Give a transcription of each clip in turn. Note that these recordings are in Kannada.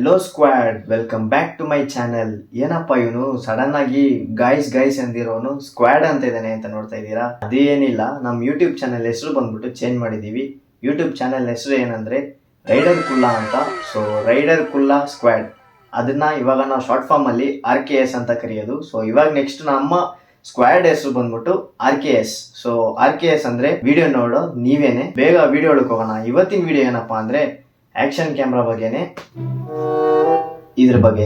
Hello squad, welcome back to my channel. ಏನಪ್ಪ ಇವನು ಸಡನ್ ಆಗಿ ಗೈಸ್ ಅಂದಿರೋನು ಸ್ಕ್ವಾಡ್ ಅಂತ ಇದ್ದಾನೆ ಅಂತ ನೋಡ್ತಾ ಇದ್ದೀರಾ? ಅದೇನಿಲ್ಲ, ನಮ್ಮ ಯೂಟ್ಯೂಬ್ ಚಾನೆಲ್ ಹೆಸರು ಬಂದ್ಬಿಟ್ಟು ಚೇಂಜ್ ಮಾಡಿದೀವಿ. ಯೂಟ್ಯೂಬ್ ಚಾನೆಲ್ ಹೆಸರು ಏನಂದ್ರೆ ರೈಡರ್ ಕುಲ್ಲಾ ಅಂತ. ಸೊ ರೈಡರ್ ಕುಲ್ಲಾ ಸ್ಕ್ವಾಡ್, ಅದನ್ನ ಇವಾಗ ನಾವು ಶಾರ್ಟ್ ಫಾರ್ಮ್ ಅಲ್ಲಿ RKS ಅಂತ ಕರೆಯೋದು. ಸೊ ಇವಾಗ ನೆಕ್ಸ್ಟ್ ನಮ್ಮ ಸ್ಕ್ವಾಡ್ ಹೆಸರು ಬಂದ್ಬಿಟ್ಟು RKS. ಸೊ RKS ಅಂದ್ರೆ ವಿಡಿಯೋ ನೋಡೋ ನೀವೇನೆ. ಬೇಗ ವಿಡಿಯೋ ಹೋಗೋಣ. ಇವತ್ತಿನ ವಿಡಿಯೋ ಏನಪ್ಪಾ ಅಂದ್ರೆ ಆಕ್ಷನ್ ಕ್ಯಾಮ್ರಾ ಬಗ್ಗೆನೆ, ಇದ್ರ ಬಗ್ಗೆ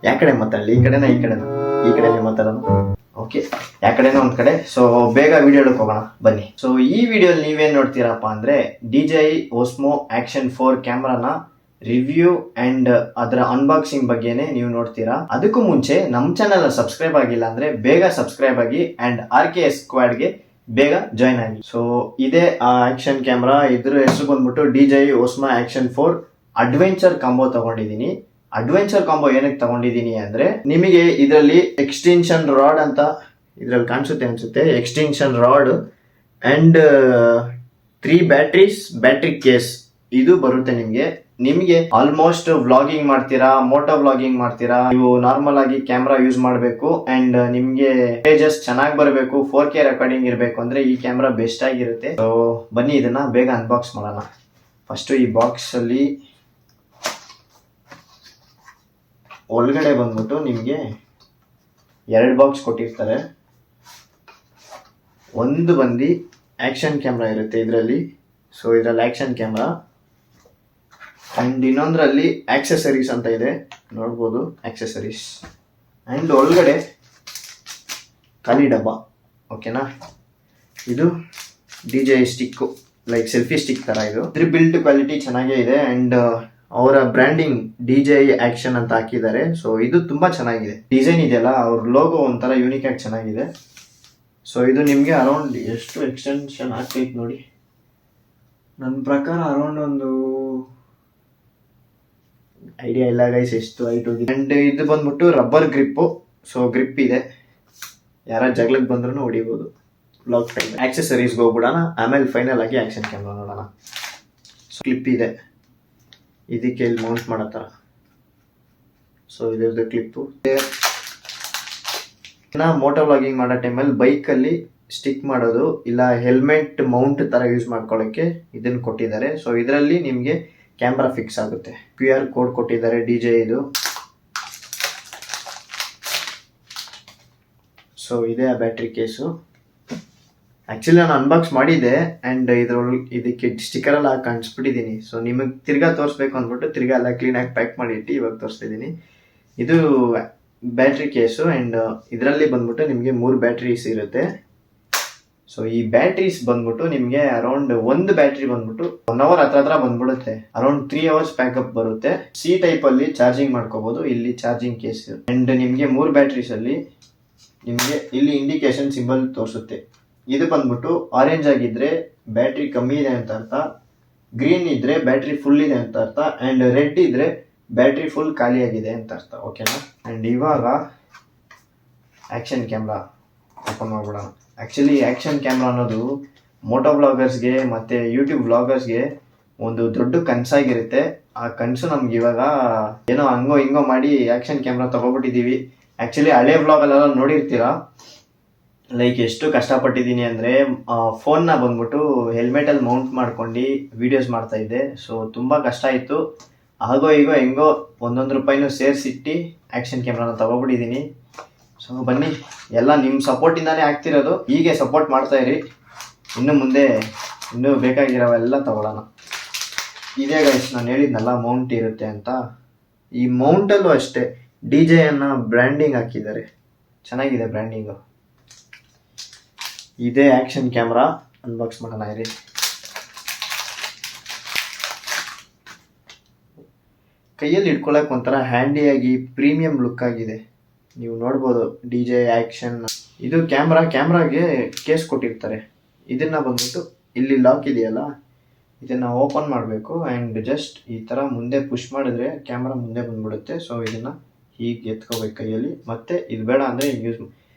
ಯಾಕಡೆ ಮಾತಾಡಲಿ? ಈ ಕಡೆನೇ ಮಾತಾಡೋಣ. ಓಕೆ, ಯಾಕಡೆನೋ ಒಂದ್ ಕಡೆ. ಸೊ ಬೇಗ ವಿಡಿಯೋ ಹೋಗೋಣ ಬನ್ನಿ. ಸೊ ಈ ವಿಡಿಯೋ ನೀವೇನ್ ನೋಡ್ತೀರಪ್ಪ ಅಂದ್ರೆ DJI Osmo Action 4 ಕ್ಯಾಮ್ರಾನ ರಿವ್ಯೂ ಅಂಡ್ ಅದರ ಅನ್ಬಾಕ್ಸಿಂಗ್ ಬಗ್ಗೆನೆ ನೀವು ನೋಡ್ತೀರಾ. ಅದಕ್ಕೂ ಮುಂಚೆ ನಮ್ಮ ಚಾನೆಲ್ ಸಬ್ಸ್ಕ್ರೈಬ್ ಆಗಿಲ್ಲ ಅಂದ್ರೆ ಬೇಗ ಸಬ್ಸ್ಕ್ರೈಬ್ ಆಗಿ ಅಂಡ್ RKS ಸ್ಕ್ವಾಡ್ಗೆ ಬೇಗ ಜಾಯ್ನ್ ಆಗಿ. ಸೊ ಇದೇ ಆ ಆಕ್ಷನ್ ಕ್ಯಾಮ್ರಾ. ಇದ್ರ ಹೆಸರು ಬಂದ್ಬಿಟ್ಟು DJI Osmo Action 4 adventure combo ತಗೊಂಡಿದ್ದೀನಿ. ಅಡ್ವೆಂಚರ್ ಕಾಂಬೋ ಏನಕ್ಕೆ ತಗೊಂಡಿದ್ದೀನಿ ಅಂದ್ರೆ, ನಿಮಗೆ ಇದರಲ್ಲಿ ಎಕ್ಸ್ಟೆನ್ಷನ್ ರಾಡ್ ಅಂತ ಇದ್ರಲ್ಲಿ ಅನ್ಸುತ್ತೆ extension rod and 3 battery case ಇದು ಬರುತ್ತೆ ನಿಮ್ಗೆ ಆಲ್ಮೋಸ್ಟ್ ವ್ಲಾಗಿಂಗ್ ಮಾಡ್ತೀರಾ, ಮೋಟೋ ವ್ಲಾಗಿಂಗ್ ಮಾಡ್ತೀರಾ, ನೀವು ನಾರ್ಮಲ್ ಆಗಿ ಕ್ಯಾಮ್ರಾ ಯೂಸ್ ಮಾಡಬೇಕು ಅಂಡ್ ನಿಮ್ಗೆ ಇಮೇಜಸ್ ಚೆನ್ನಾಗಿ ಬರಬೇಕು, 4K ರೆಕಾರ್ಡಿಂಗ್ ಇರಬೇಕು ಅಂದ್ರೆ ಈ ಕ್ಯಾಮ್ರಾ ಬೆಸ್ಟ್ ಆಗಿರುತ್ತೆ. ಸೊ ಬನ್ನಿ ಇದನ್ನ ಬೇಗ ಅನ್ಬಾಕ್ಸ್ ಮಾಡೋಣ. ಫಸ್ಟ್ ಈ ಬಾಕ್ಸ್ ಅಲ್ಲಿ ಒಳಗಡೆ ಬಂದ್ಬಿಟ್ಟು ನಿಮ್ಗೆ 2 ಬಾಕ್ಸ್ ಕೊಟ್ಟಿರ್ತಾರೆ. ಒಂದು ಬಂದು ಆಕ್ಷನ್ ಕ್ಯಾಮ್ರಾ ಇರುತ್ತೆ ಇದರಲ್ಲಿ. ಸೊ ಇದರಲ್ಲಿ ಆಕ್ಷನ್ ಕ್ಯಾಮ್ರಾ ಅಂಡ್ ಇನ್ನೊಂದ್ರಲ್ಲಿ ಆಕ್ಸೆಸರೀಸ್ ಅಂತ ಇದೆ, ನೋಡ್ಬೋದು ಆಕ್ಸೆಸರೀಸ್. ಅಂಡ್ ಒಳಗಡೆ ಖಾಲಿ ಡಬ್ಬ. ಓಕೆನಾ? ಇದು DJI stick, like selfie stick ತರ. ಇದ್ರ ಬಿಲ್ಡ್ ಕ್ವಾಲಿಟಿ ಚೆನ್ನಾಗೇ ಇದೆ ಅಂಡ್ ಅವರ ಬ್ರ್ಯಾಂಡಿಂಗ್ DJI ಆಕ್ಷನ್ ಅಂತ ಹಾಕಿದ್ದಾರೆ. ಸೊ ಇದು ತುಂಬಾ ಚೆನ್ನಾಗಿದೆ. ಡಿಸೈನ್ ಇದೆಯಲ್ಲ, ಅವ್ರ ಲೋಗೋ ಒಂಥರ ಯೂನಿಕ್ ಆಗಿ ಚೆನ್ನಾಗಿದೆ. ಸೊ ಇದು ನಿಮ್ಗೆ ಅರೌಂಡ್ ಎಷ್ಟು ಎಕ್ಸ್ಟೆನ್ಷನ್ ಆಗ್ತೈತೆ ನೋಡಿ, ನನ್ನ ಪ್ರಕಾರ ಅರೌಂಡ್ ಒಂದು ಐಡಿಯಾ ಇಲ್ಲ ಗೈಸ್ ಎಷ್ಟು ಹೈಟ್ ಹೋಗಿದೆ. ಅಂಡ್ ಇದು ಬಂದ್ಬಿಟ್ಟು ರಬ್ಬರ್ ಗ್ರಿಪ್ಪು. ಸೊ ಗ್ರಿಪ್ ಇದೆ, ಯಾರ ಜಗಳಕ್ಕೆ ಬಂದ್ರು ಹೊಡಿಬೋದು. ಬ್ಲಾಕ್ ಟೈಮ್ ಆಕ್ಸೆಸರೀಸ್ಗೆ ಹೋಗ್ಬಿಡೋಣ, ಆಮೇಲೆ ಫೈನಲ್ ಆಗಿ ಆಕ್ಷನ್ ಕ್ಯಾಮ್ರಾ ನೋಡೋಣ. ಸೊ ಕ್ಲಿಪ್ ಇದೆ ಇದಕ್ಕೆ, ಇಲ್ಲಿ ಮೌಂಟ್ ಮಾಡೋ ಥರ. ಸೊ ಇದ್ರದ್ದು ಕ್ಲಿಪ್ಪು. ಮೋಟೋ ವ್ಲಾಗಿಂಗ್ ಮಾಡೋ ಟೈಮಲ್ಲಿ ಬೈಕಲ್ಲಿ ಸ್ಟಿಕ್ ಮಾಡೋದು ಇಲ್ಲ ಹೆಲ್ಮೆಟ್ ಮೌಂಟ್ ತರ ಯೂಸ್ ಮಾಡ್ಕೊಳ್ಳೋಕ್ಕೆ ಇದನ್ನ ಕೊಟ್ಟಿದ್ದಾರೆ. ಸೊ ಇದರಲ್ಲಿ ನಿಮಗೆ ಕ್ಯಾಮ್ರಾ ಫಿಕ್ಸ್ ಆಗುತ್ತೆ. QR ಕೋಡ್ ಕೊಟ್ಟಿದ್ದಾರೆ DJI ಇದು. ಸೊ ಇದೇ ಆ ಬ್ಯಾಟ್ರಿ ಕೇಸು. ಆಕ್ಚುಲಿ ನಾನು ಅನ್ಬಾಕ್ಸ್ ಮಾಡಿದ್ದೆ ಅಂಡ್ ಇದಕ್ಕೆ ಸ್ಟಿಕ್ಕರ್ ಎಲ್ಲ ಹಾಕಿ ಅಂಟಿಸ್ಬಿಟ್ಟಿದ್ದೀನಿ. ಸೊ ನಿಮಗೆ ತಿರ್ಗಾ ತೋರಿಸ್ಬೇಕು ಅಂದ್ಬಿಟ್ಟು ತಿರ್ಗಾ ಎಲ್ಲ ಕ್ಲೀನಾಗಿ ಪ್ಯಾಕ್ ಮಾಡಿಟ್ಟು ಇವಾಗ ತೋರಿಸ್ತಿದ್ದೀನಿ. ಇದು ಬ್ಯಾಟ್ರಿ ಕೇಸು ಅಂಡ್ ಇದರಲ್ಲಿ ಬಂದ್ಬಿಟ್ಟು ನಿಮಗೆ 3 ಬ್ಯಾಟ್ರೀಸ್ ಇರುತ್ತೆ. ಸೊ ಈ ಬ್ಯಾಟ್ರೀಸ್ ಬಂದ್ಬಿಟ್ಟು ನಿಮ್ಗೆ ಅರೌಂಡ್ ಒಂದು ಬ್ಯಾಟ್ರಿ ಬಂದ್ಬಿಟ್ಟು 1 ಅವರ್ ಹತ್ರ ಬಂದ್ಬಿಡುತ್ತೆ. ಅರೌಂಡ್ 3 ಅವರ್ಸ್ ಪ್ಯಾಕಪ್ ಬರುತ್ತೆ. C ಟೈಪ್ ಅಲ್ಲಿ ಚಾರ್ಜಿಂಗ್ ಮಾಡ್ಕೋಬಹುದು. ಇಲ್ಲಿ ಚಾರ್ಜಿಂಗ್ ಕೇಸ್ ಅಂಡ್ ನಿಮ್ಗೆ 3 ಬ್ಯಾಟ್ರೀಸ್ ಅಲ್ಲಿ ನಿಮ್ಗೆ ಇಲ್ಲಿ ಇಂಡಿಕೇಶನ್ ಸಿಂಬಲ್ ತೋರಿಸುತ್ತೆ. ಇದು ಬಂದ್ಬಿಟ್ಟು ಆರೆಂಜ್ ಆಗಿದ್ರೆ ಬ್ಯಾಟ್ರಿ ಕಮ್ಮಿ ಇದೆ ಅಂತ ಅರ್ಥ, ಗ್ರೀನ್ ಇದ್ರೆ ಬ್ಯಾಟ್ರಿ ಫುಲ್ ಇದೆ ಅಂತ ಅರ್ಥ ಅಂಡ್ ರೆಡ್ ಇದ್ರೆ ಬ್ಯಾಟ್ರಿ ಫುಲ್ ಖಾಲಿ ಆಗಿದೆ ಅಂತ ಅರ್ಥ. ಓಕೆನಾ? ಅಂಡ್ ಇವಾಗ ಆಕ್ಷನ್ ಕ್ಯಾಮ್ರಾ ಓಪನ್ ಮಾಡ್ಬಿಡೋಣ. ಆಕ್ಚುಲಿ ಆಕ್ಷನ್ ಕ್ಯಾಮ್ರಾ ಅನ್ನೋದು ಮೋಟೋ ವ್ಲಾಗರ್ಸ್ಗೆ ಮತ್ತೆ ಯೂಟ್ಯೂಬ್ ವ್ಲಾಗರ್ಸ್ಗೆ ಒಂದು ದೊಡ್ಡ ಕನಸಾಗಿರುತ್ತೆ. ಆ ಕನಸು ನಮ್ಗೆ ಇವಾಗ ಏನೋ ಹಂಗೋ ಹಿಂಗೋ ಮಾಡಿ ಆಕ್ಷನ್ ಕ್ಯಾಮ್ರಾ ತಗೊಬಿಟ್ಟಿದೀವಿ. ಆಕ್ಚುಲಿ ಹಳೆ ವ್ಲಾಗಲ್ಲೆಲ್ಲ ನೋಡಿರ್ತೀರಾ, ಲೈಕ್ ಎಷ್ಟು ಕಷ್ಟಪಟ್ಟಿದ್ದೀನಿ ಅಂದರೆ ಫೋನ್ನ ಬಂದ್ಬಿಟ್ಟು ಹೆಲ್ಮೆಟಲ್ಲಿ ಮೌಂಟ್ ಮಾಡ್ಕೊಂಡು ವೀಡಿಯೋಸ್ ಮಾಡ್ತಾ ಇದ್ದೆ. ಸೊ ತುಂಬ ಕಷ್ಟ ಇತ್ತು. ಆಗೋ ಈಗೋ ಹೆಂಗೋ ಒಂದೊಂದು ರೂಪಾಯಿನೂ ಸೇರಿಸಿಟ್ಟು ಆಕ್ಷನ್ ಕ್ಯಾಮ್ರಾನ ತಗೊಬಿಟ್ಟಿದ್ದೀನಿ. ಸೊ ಬನ್ನಿ, ಎಲ್ಲ ನಿಮ್ಮ ಸಪೋರ್ಟಿಂದಾನೇ ಆಗ್ತಿರೋದು. ಹೀಗೆ ಸಪೋರ್ಟ್ ಮಾಡ್ತಾ ಇರಿ, ಇನ್ನು ಮುಂದೆ ಇನ್ನೂ ಬೇಕಾಗಿರೋವೆಲ್ಲ ತಗೊಳ್ಳೋಣ. ಇದೇ ಗೈಸ್ ನಾನು ಹೇಳಿದ್ನಲ್ಲ ಮೌಂಟ್ ಇರುತ್ತೆ ಅಂತ. ಈ ಮೌಂಟಲ್ಲೂ ಅಷ್ಟೇ DJI ಅನ್ನ ಬ್ರ್ಯಾಂಡಿಂಗ್ ಹಾಕಿದ್ದಾರೆ, ಚೆನ್ನಾಗಿದೆ ಬ್ರ್ಯಾಂಡಿಂಗು. ಇದೇ ಆಕ್ಷನ್ ಕ್ಯಾಮ್ರಾ ಅನ್ಬಾಕ್ಸ್ ಮಾಡೋಣ ಇರಿ. ಕೈಯಲ್ಲಿ ಇಟ್ಕೊಳ್ಳೋಕೆ ಒಂಥರ ಹ್ಯಾಂಡಿಯಾಗಿ ಪ್ರೀಮಿಯಂ ಲುಕ್ ಆಗಿದೆ. ನೀವು ನೋಡ್ಬೋದು DJI ಆಕ್ಷನ್. ಇದು ಕ್ಯಾಮ್ರಾಗೆ ಕೇಸ್ ಕೊಟ್ಟಿರ್ತಾರೆ. ಇದನ್ನ ಬಂದ್ಬಿಟ್ಟು ಇಲ್ಲಿ ಲಾಕ್ ಇದೆಯಲ್ಲ, ಇದನ್ನ ಓಪನ್ ಮಾಡಬೇಕು ಆ್ಯಂಡ್ ಜಸ್ಟ್ ಈ ಥರ ಮುಂದೆ ಪುಷ್ ಮಾಡಿದ್ರೆ ಕ್ಯಾಮ್ರಾ ಮುಂದೆ ಬಂದ್ಬಿಡುತ್ತೆ. ಸೊ ಇದನ್ನ ಹೀಗೆ ಎತ್ಕೋಬೇಕು ಕೈಯಲ್ಲಿ. ಮತ್ತೆ ಇದು ಬೇಡ ಅಂದರೆ ಯೂಸ್.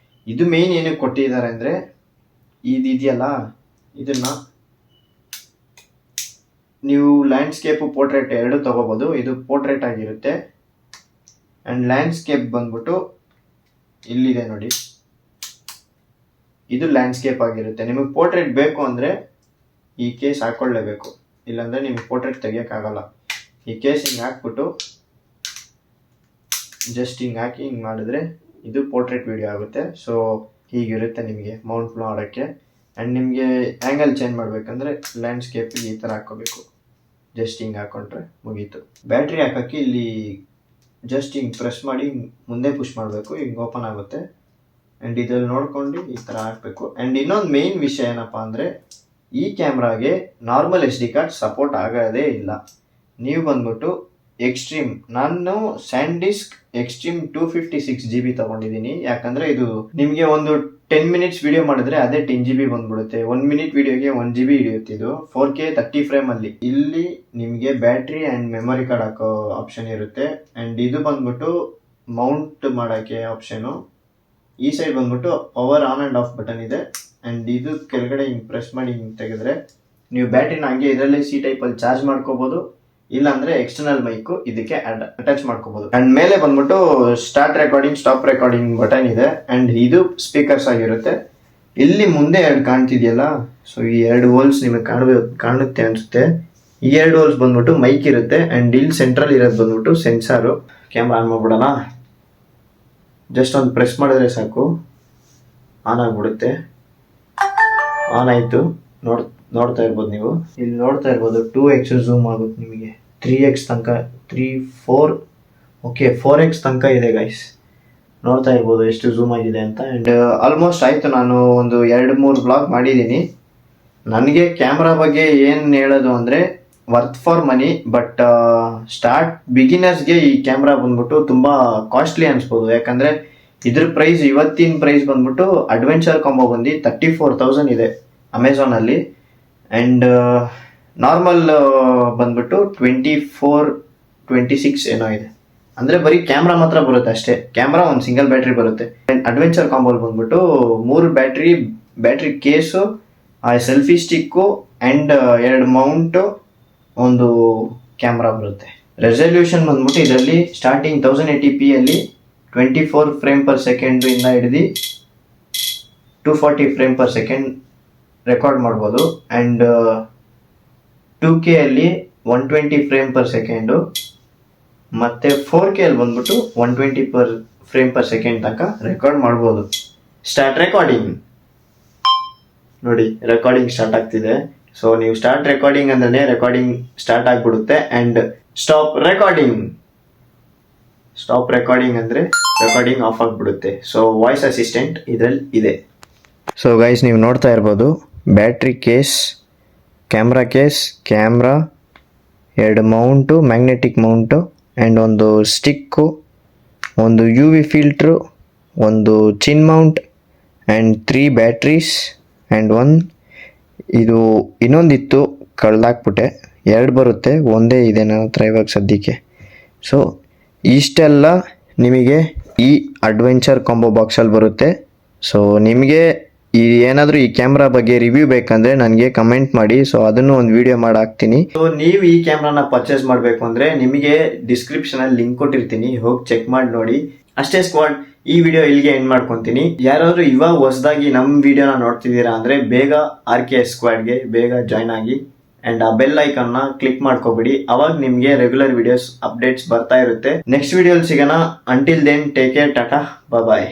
ಇದು ಮೇನ್ ಏನಕ್ಕೆ ಕೊಟ್ಟಿದ್ದಾರೆ ಅಂದರೆ, ಇದೆಯಲ್ಲ ಇದನ್ನ ನೀವು ಲ್ಯಾಂಡ್ಸ್ಕೇಪು ಪೋರ್ಟ್ರೇಟ್ ಎರಡು ತಗೋಬೋದು. ಇದು ಪೋರ್ಟ್ರೇಟ್ ಆಗಿರುತ್ತೆ. ಆ್ಯಂಡ್ ಲ್ಯಾಂಡ್ಸ್ಕೇಪ್ ಬಂದ್ಬಿಟ್ಟು ಇಲ್ಲಿದೆ ನೋಡಿ, ಇದು ಲ್ಯಾಂಡ್ಸ್ಕೇಪ್ ಆಗಿರುತ್ತೆ. ನಿಮಗೆ ಪೋರ್ಟ್ರೇಟ್ ಬೇಕು ಅಂದರೆ ಈ ಕೇಸ್ ಹಾಕ್ಕೊಳ್ಳೇಬೇಕು, ಇಲ್ಲಾಂದರೆ ನಿಮಗೆ ಪೋರ್ಟ್ರೇಟ್ ತೆಗಿಯೋಕ್ಕಾಗಲ್ಲ. ಈ ಕೇಸ್ ಹಿಂಗೆ ಹಾಕ್ಬಿಟ್ಟು ಜಸ್ಟ್ ಹಿಂಗೆ ಹಾಕಿ ಹಿಂಗೆ ಮಾಡಿದ್ರೆ ಇದು ಪೋರ್ಟ್ರೇಟ್ ವಿಡಿಯೋ ಆಗುತ್ತೆ. ಸೊ ಹೀಗಿರುತ್ತೆ ನಿಮಗೆ ಮೌಂಟ್ ಮಾಡೋಕ್ಕೆ. ಆ್ಯಂಡ್ ನಿಮಗೆ ಆ್ಯಂಗಲ್ ಚೇಂಜ್ ಮಾಡಬೇಕಂದ್ರೆ ಲ್ಯಾಂಡ್ಸ್ಕೇಪಿಗೆ ಈ ಥರ ಹಾಕ್ಕೋಬೇಕು. ಜಸ್ಟ್ ಹಿಂಗೆ ಹಾಕ್ಕೊಂಡ್ರೆ ಮುಗೀತು. ಬ್ಯಾಟ್ರಿ ಹಾಕೋಕ್ಕೆ ಇಲ್ಲಿ ಜಸ್ಟ್ ಹಿಂಗೆ ಪ್ರೆಸ್ ಮಾಡಿ ಮುಂದೆ ಪುಷ್ ಮಾಡಬೇಕು, ಹಿಂಗೆ ಓಪನ್ ಆಗುತ್ತೆ. ಆ್ಯಂಡ್ ಇದ್ರಲ್ಲಿ ನೋಡ್ಕೊಂಡು ಈ ಥರ ಹಾಕಬೇಕು. ಆ್ಯಂಡ್ ಇನ್ನೊಂದು ಮೇನ್ ವಿಷಯ ಏನಪ್ಪ ಅಂದರೆ ಈ ಕ್ಯಾಮ್ರಾಗೆ ನಾರ್ಮಲ್ SD ಕಾರ್ಡ್ ಸಪೋರ್ಟ್ ಆಗೋದೇ ಇಲ್ಲ. ನೀವು ಬಂದ್ಬಿಟ್ಟು ಎಕ್ಸ್ಟ್ರೀಮ್, ನಾನು ಸ್ಯಾಂಡಿಸ್ಕ್ ಎಕ್ಸ್ಟ್ರೀಮ್ 256 GB ತೊಗೊಂಡಿದ್ದೀನಿ. ಯಾಕಂದರೆ ಇದು ನಿಮಗೆ ಒಂದು 10 ಮಿನಿಟ್ಸ್ ವಿಡಿಯೋ ಮಾಡಿದ್ರೆ ಅದೇ 10 GB ಬಂದ್ಬಿಡುತ್ತೆ. 1 ಮಿನಿಟ್ ವಿಡಿಯೋಗೆ 1 GB ಹಿಡಿಯುತ್ತೆ. ಇದು 4K 30 ಫ್ರೇಮಲ್ಲಿ. ಇಲ್ಲಿ ನಿಮಗೆ ಬ್ಯಾಟ್ರಿ ಆ್ಯಂಡ್ ಮೆಮೊರಿ ಕಾರ್ಡ್ ಹಾಕೋ ಆಪ್ಷನ್ ಇರುತ್ತೆ. ಆ್ಯಂಡ್ ಇದು ಬಂದ್ಬಿಟ್ಟು ಮೌಂಟ್ ಮಾಡೋಕ್ಕೆ ಆಪ್ಷನು. ಈ ಸೈಡ್ ಬಂದ್ಬಿಟ್ಟು power on and of button ಇದೆ. ಆ್ಯಂಡ್ ಇದು ಕೆಳಗಡೆ ಹಿಂಗೆ ಪ್ರೆಸ್ ಮಾಡಿ ಹಿಂಗೆ ತೆಗೆದ್ರೆ ನೀವು ಬ್ಯಾಟ್ರಿನ ಹಂಗೆ ಇದರಲ್ಲೇ ಟೈಪಲ್ಲಿ ಚಾರ್ಜ್ ಮಾಡ್ಕೋಬೋದು. ಇಲ್ಲಾಂದರೆ ಎಕ್ಸ್ಟರ್ನಲ್ ಮೈಕು ಇದಕ್ಕೆ ಅಟ್ಯಾಚ್ ಮಾಡ್ಕೋಬೋದು. ಆ್ಯಂಡ್ ಮೇಲೆ ಬಂದ್ಬಿಟ್ಟು start recording, stop recording button ಇದೆ. ಆ್ಯಂಡ್ ಇದು ಸ್ಪೀಕರ್ಸ್ ಆಗಿರುತ್ತೆ. ಇಲ್ಲಿ ಮುಂದೆ 2 ಕಾಣ್ತಿದೆಯಲ್ಲ, ಸೊ ಈ 2 ಹೋಲ್ಸ್ ನಿಮಗೆ ಕಾಣುತ್ತೆ ಅನಿಸುತ್ತೆ. ಈ 2 ಹೋಲ್ಸ್ ಬಂದ್ಬಿಟ್ಟು ಮೈಕ್ ಇರುತ್ತೆ. ಆ್ಯಂಡ್ ಇಲ್ಲಿ ಸೆಂಟ್ರಲ್ ಇರೋದು ಬಂದ್ಬಿಟ್ಟು ಸೆನ್ಸಾರು. ಕ್ಯಾಮ್ರಾ ಆನ್ ಮಾಡ್ಬಿಡೋಣ. ಜಸ್ಟ್ ಒಂದು ಪ್ರೆಸ್ ಮಾಡಿದ್ರೆ ಸಾಕು, ಆನ್ ಆಗಿಬಿಡುತ್ತೆ. ಆನ್ ಆಯಿತು. ನೋಡ್ತಾ ಇರ್ಬೋದು ನೀವು. ಇಲ್ಲಿ ನೋಡ್ತಾ ಇರ್ಬೋದು 2x ಝೂಮ್ ಆಗುತ್ತೆ ನಿಮಗೆ. 3x ತನಕ 4x ತನಕ ಇದೆ ಗೈಸ್. ನೋಡ್ತಾ ಇರ್ಬೋದು ಎಷ್ಟು ಝೂಮ್ ಆಗಿದೆ ಅಂತ. ಆ್ಯಂಡ್ ಆಲ್ಮೋಸ್ಟ್ ಆಯಿತು. ನಾನು ಒಂದು 2-3 ಬ್ಲಾಗ್ ಮಾಡಿದ್ದೀನಿ. ನನಗೆ ಕ್ಯಾಮ್ರಾ ಬಗ್ಗೆ ಏನು ಹೇಳೋದು ಅಂದರೆ ವರ್ತ್ ಫಾರ್ ಮನಿ. ಬಟ್ ಬಿಗಿನರ್ಸ್ಗೆ ಈ ಕ್ಯಾಮ್ರಾ ಬಂದ್ಬಿಟ್ಟು ತುಂಬ ಕಾಸ್ಟ್ಲಿ ಅನಿಸ್ಬೋದು. ಯಾಕಂದರೆ ಇದ್ರ ಪ್ರೈಸ್, ಇವತ್ತಿನ ಪ್ರೈಸ್ ಬಂದ್ಬಿಟ್ಟು ಅಡ್ವೆಂಚರ್ ಕಾಂಬೋ ಬಂದು 34,000 ಇದೆ ಅಮೆಝಾನಲ್ಲಿ. ಆ್ಯಂಡ್ ನಾರ್ಮಲ್ ಬಂದ್ಬಿಟ್ಟು 24-26 ಏನೋ ಇದೆ. ಅಂದರೆ ಬರೀ ಕ್ಯಾಮ್ರಾ ಮಾತ್ರ ಬರುತ್ತೆ ಅಷ್ಟೇ. ಕ್ಯಾಮ್ರಾ ಒಂದು ಸಿಂಗಲ್ ಬ್ಯಾಟ್ರಿ ಬರುತ್ತೆ. ಆ್ಯಂಡ್ ಅಡ್ವೆಂಚರ್ ಕಾಂಬೋಲ್ ಬಂದ್ಬಿಟ್ಟು 3 battery case, selfie stick and 2 mount, ಒಂದು ಕ್ಯಾಮ್ರಾ ಬರುತ್ತೆ. ರೆಸಲ್ಯೂಷನ್ ಬಂದ್ಬಿಟ್ಟು ಇದರಲ್ಲಿ ಸ್ಟಾರ್ಟಿಂಗ್ 1080pಯಲ್ಲಿ 24 ಫ್ರೇಮ್ ಪರ್ ಸೆಕೆಂಡ್ ಇಂದ ಹಿಡಿದು 240 ಫ್ರೇಮ್ ಪರ್ ಸೆಕೆಂಡ್ ರೆಕಾರ್ಡ್ ಮಾಡ್ಬೋದು. ಆ್ಯಂಡ್ 2K ಅಲ್ಲಿ 120 ಫ್ರೇಮ್ ಪರ್ ಸೆಕೆಂಡು, ಮತ್ತು 4K ಅಲ್ಲಿ ಬಂದ್ಬಿಟ್ಟು 120 ಫ್ರೇಮ್ ಪರ್ ಸೆಕೆಂಡ್ ತನಕ ರೆಕಾರ್ಡ್ ಮಾಡ್ಬೋದು. ಸ್ಟಾರ್ಟ್ ರೆಕಾರ್ಡಿಂಗ್ ನೋಡಿ, ರೆಕಾರ್ಡಿಂಗ್ ಸ್ಟಾರ್ಟ್ ಆಗ್ತಿದೆ. ಸೊ ನೀವು ಸ್ಟಾರ್ಟ್ ರೆಕಾರ್ಡಿಂಗ್ ಅಂದ್ರೆ ರೆಕಾರ್ಡಿಂಗ್ ಸ್ಟಾರ್ಟ್ ಆಗಿಬಿಡುತ್ತೆ. ಆ್ಯಂಡ್ ಸ್ಟಾಪ್ ರೆಕಾರ್ಡಿಂಗ್ ಅಂದರೆ ರೆಕಾರ್ಡಿಂಗ್ ಆಫ್ ಆಗಿಬಿಡುತ್ತೆ. ಸೊ ವಾಯ್ಸ್ ಅಸಿಸ್ಟೆಂಟ್ ಇದರಲ್ಲಿ ಇದೆ. ಸೊ ಗೈಸ್, ನೀವು ನೋಡ್ತಾ ಇರ್ಬೋದು battery case, camera case, camera, 2 mount, magnetic mount, and ಒಂದು ಸ್ಟಿಕ್ಕು, ಒಂದು UV ಫಿಲ್ಟ್ರು, ಒಂದು ಚಿನ್ ಮೌಂಟ್, ಆ್ಯಂಡ್ 3 ಬ್ಯಾಟ್ರೀಸ್, ಆ್ಯಂಡ್ ಇದು ಇನ್ನೊಂದಿತ್ತು ಕಳ್ದಾಕ್ಬಿಟ್ಟೆ. 2 ಬರುತ್ತೆ, ಒಂದೇ ಇದೆ ನನ್ನ ಹತ್ರ ಇವಾಗ ಸದ್ಯಕ್ಕೆ. ಸೊ ಇಷ್ಟೆಲ್ಲ ನಿಮಗೆ ಈ ಅಡ್ವೆಂಚರ್ ಕಾಂಬೋ ಬಾಕ್ಸಲ್ಲಿ ಬರುತ್ತೆ. ಸೊ ನಿಮಗೆ ಏನಾದರೂ ಈ ಕ್ಯಾಮ್ರಾ ಬಗ್ಗೆ ರಿವ್ಯೂ ಬೇಕಂದರೆ ನನಗೆ ಕಮೆಂಟ್ ಮಾಡಿ. ಸೊ ಅದನ್ನು ಒಂದು ವಿಡಿಯೋ ಮಾಡಿ ಹಾಕ್ತೀನಿ. ಸೊ ನೀವು ಈ ಕ್ಯಾಮ್ರಾನ ಪರ್ಚೇಸ್ ಮಾಡಬೇಕು ಅಂದರೆ ನಿಮಗೆ ಡಿಸ್ಕ್ರಿಪ್ಷನಲ್ಲಿ ಲಿಂಕ್ ಕೊಟ್ಟಿರ್ತೀನಿ, ಹೋಗಿ ಚೆಕ್ ಮಾಡಿ ನೋಡಿ. ಅಷ್ಟೇ ಸ್ಕ್ವಾಡ್, ಈ ವಿಡಿಯೋ ಇಲ್ಲಿಗೆ ಎಂಡ್ ಮಾಡ್ಕೊತೀನಿ. ಯಾರಾದರೂ ಇವಾಗ ಹೊಸದಾಗಿ ನಮ್ಮ ವಿಡಿಯೋನ ನೋಡ್ತಿದ್ದೀರಾ ಅಂದರೆ ಬೇಗ RKS ಸ್ಕ್ವಾಡ್ಗೆ ಬೇಗ ಜಾಯ್ನ್ ಆಗಿ. ಆ್ಯಂಡ್ ಆ ಬೆಲ್ ಐಕನ್ನ ಕ್ಲಿಕ್ ಮಾಡ್ಕೊಬಿಡಿ. ಅವಾಗ ನಿಮಗೆ ರೆಗ್ಯುಲರ್ ವಿಡಿಯೋಸ್ ಅಪ್ಡೇಟ್ಸ್ ಬರ್ತಾ ಇರುತ್ತೆ. ನೆಕ್ಸ್ಟ್ ವಿಡಿಯೋಲಿ ಸಿಗೋಣ. Until then take care, tata, ಬಾಯ್.